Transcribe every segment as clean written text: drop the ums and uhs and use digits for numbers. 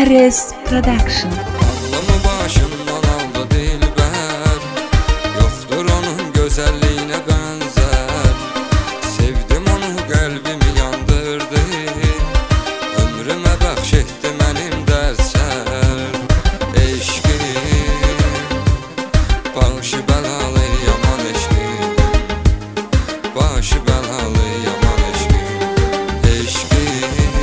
Ares Production. Aklımı başımdan aldı dilber, yoktur onun güzelliğine benzer. Sevdim onu, kalbimi yandırdı, ömrüme bəxş benim derser. Eşkim, başı belalı yaman eşkim, başı belalı yaman eşkim. Eşkim,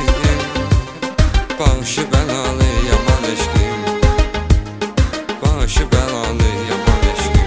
başı belalı yaman eşkim, başı belalı yaman eşkim.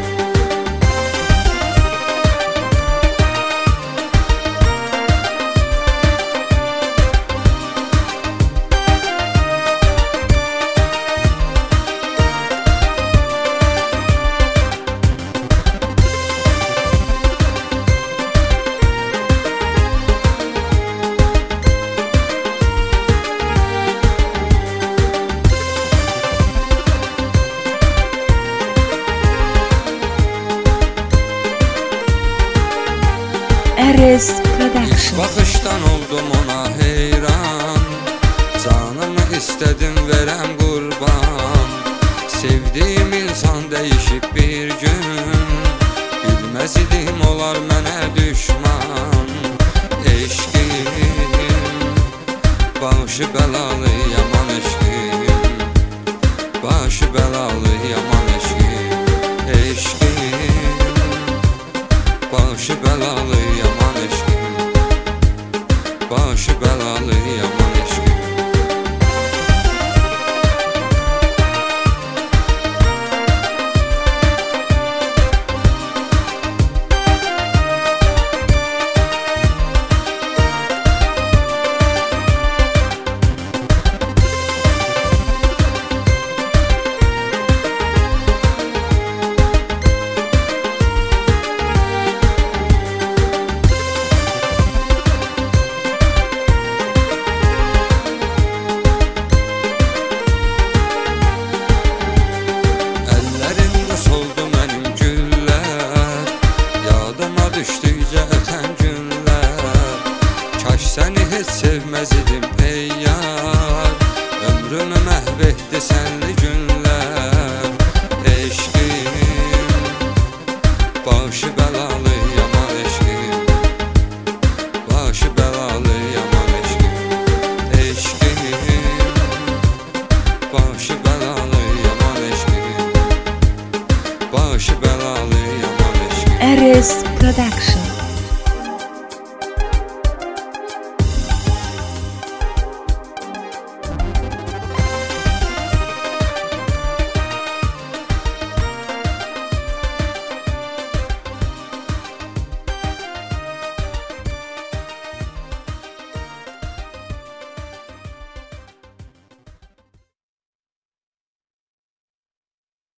Ares İlk Production. bakıştan oldum ona heyran, canımı istedim verem kurban. Sevdiğim insan değişip bir gün, bilmez idim olar mənə düşman. Eşkim, başı belalı yaman eşkim, başı belalı yaman eşkim. Eşkim, başı belalı yaman eşkim, başı belalı yaman eşkim. Əllərində soldu mənim güllər, yadıma düşdükcə ötən günlər. Kaş səni heç sevməz idim ey yar, ömrümü məhv etdi sənli günlər. Eşkim, başı belalı yaman eşkim, başı belalı yaman eşkim. Eşkim, başı belalı yaman eşkim, başı belalı yaman eşkim. Ares Production.